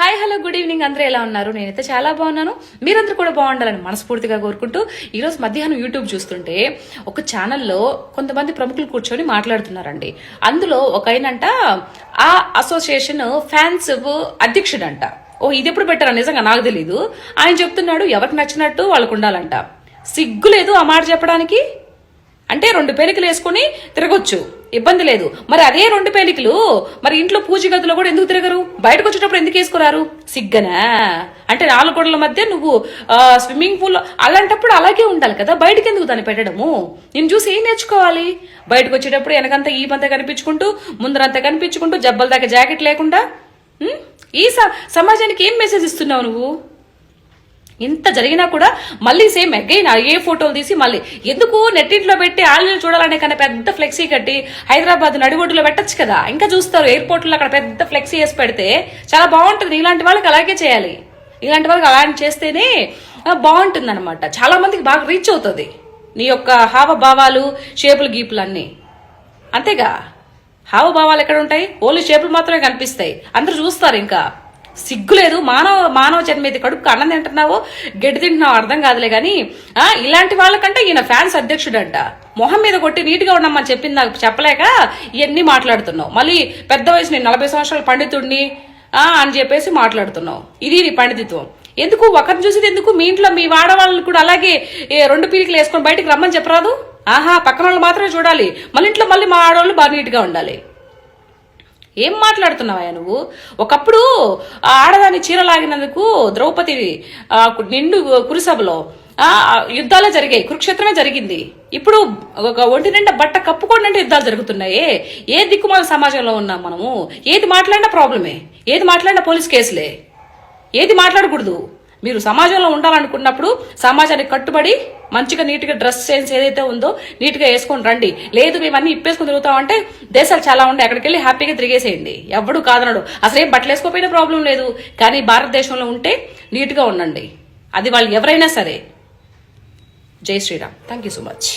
Hi hello good evening. అందరూ ఎలా ఉన్నారు? నేనైతే చాలా బాగున్నాను. మీరందరూ కూడా బాగుండాలని మనస్ఫూర్తిగా కోరుకుంటూ ఈరోజు మధ్యాహ్నం యూట్యూబ్ చూస్తుంటే ఒక ఛానల్లో కొంతమంది ప్రముఖులు కూర్చొని మాట్లాడుతున్నారండి. అందులో ఒక ఆయనంట ఆ అసోసియేషన్ ఫ్యాన్స్ అధ్యక్షుడంట. ఇది ఎప్పుడు పెట్టారా నిజంగా నాకు తెలీదు. ఆయన చెప్తున్నాడు ఎవరికి నచ్చినట్టు వాళ్ళకు ఉండాలంట. సిగ్గు లేదు ఆ మాట చెప్పడానికి? అంటే 2 పేలికలు వేసుకుని తిరగొచ్చు, ఇబ్బంది లేదు. మరి అదే 2 పేలికలు మరి ఇంట్లో పూజ గదిలో కూడా ఎందుకు తిరగరు? బయటకు వచ్చేటప్పుడు ఎందుకు వేసుకురారు? సిగ్గనా? అంటే 4 గోడల మధ్య నువ్వు స్విమ్మింగ్ పూల్ అలాంటప్పుడు అలాగే ఉండాలి కదా, బయటకు ఎందుకు దాన్ని పెట్టడము? నేను చూసి ఏం నేర్చుకోవాలి? బయటకు వచ్చేటప్పుడు వెనకంతా ఈ పంత కనిపించుకుంటూ ముందరంతా కనిపించుకుంటూ జబ్బల దాకా జాకెట్ లేకుండా ఈ సమాజానికి ఏం మెసేజ్ ఇస్తున్నావు నువ్వు? ఇంత జరిగినా కూడా మళ్ళీ సేమ్ అగైన్ ఏ ఫోటోలు తీసి మళ్ళీ ఎందుకు నెట్టింట్లో పెట్టి ఆన్లైన్ చూడాలనే కన్నా పెద్ద ఫ్లెక్సీ కట్టి హైదరాబాద్ నడిబొడ్డులో పెట్టచ్చు కదా. ఇంకా చూస్తారు ఎయిర్పోర్ట్లో అక్కడ పెద్ద ఫ్లెక్సీ వేసి పెడితే చాలా బాగుంటుంది. ఇలాంటి వాళ్ళకి అలాగే చేయాలి. ఇలాంటి వాళ్ళకి అలాంటి చేస్తేనే బాగుంటుంది అనమాట. చాలా మందికి బాగా రీచ్ అవుతుంది నీ యొక్క హావభావాలు, షేపులు, గీపులు అన్నీ. అంతేగా, హావభావాలు ఎక్కడ ఉంటాయి? ఓన్లీ షేపులు మాత్రమే కనిపిస్తాయి. అందరూ చూస్తారు. ఇంకా సిగ్గులేదు. మానవ జన్మ ఇది. కడుపుకు అన్నం తింటున్నావో గడ్డి తింటున్నావు అర్థం కాదులే గాని ఇలాంటి వాళ్ళకంటే ఈయన ఫ్యాన్స్ అధ్యక్షుడంట. మొహం మీద కొట్టి నీట్గా ఉండమని చెప్పింది నాకు చెప్పలేక ఇవన్నీ మాట్లాడుతున్నావు. మళ్ళీ పెద్ద వయసు నేను 40 సంవత్సరాల పండితుడిని అని చెప్పేసి మాట్లాడుతున్నావు. ఇది నీ పండితిత్వం. ఎందుకు ఒకరిని చూసేది ఎందుకు? మీ ఇంట్లో మీ వాడవాళ్ళు కూడా అలాగే 2 పీలికలు వేసుకొని బయటకు రమ్మని చెప్పరాదు? పక్కన వాళ్ళు మాత్రమే చూడాలి. మళ్ళీ ఇంట్లో మళ్ళీ మా ఆడవాళ్ళు బాగా నీట్గా ఉండాలి. ఏం మాట్లాడుతున్నావా నువ్వు? ఒకప్పుడు ఆడదాన్ని చీర లాగినందుకు ద్రౌపది నిండు కురుసభలో యుద్ధాలే జరిగాయి, కురుక్షేత్రమే జరిగింది. ఇప్పుడు ఒక ఒంటి నిండా బట్ట కప్పుకోండి యుద్ధాలు జరుగుతున్నాయి. ఏ దిక్కుమాల సమాజంలో ఉన్నాం మనము? ఏది మాట్లాడినా ప్రాబ్లమే, ఏది మాట్లాడినా పోలీస్ కేసులే. ఏది మాట్లాడకూడదు. మీరు సమాజంలో ఉండాలనుకున్నప్పుడు సమాజానికి కట్టుబడి మంచిగా నీట్గా డ్రెస్ సెన్స్ ఏదైతే ఉందో నీట్గా వేసుకొని రండి. లేదు మేమన్నీ ఇప్పేసుకొని తిరుగుతామంటే దేశాలు చాలా ఉండే, అక్కడికి వెళ్ళి హ్యాపీగా తిరిగేసేయండి. ఎవడు కాదనడు. అసలు ఏం బట్టలు వేసుకోపోయినా ప్రాబ్లం లేదు. కానీ భారతదేశంలో ఉంటే నీట్గా ఉండండి. అది వాళ్ళు ఎవరైనా సరే. జై Shriram. Thank you so much.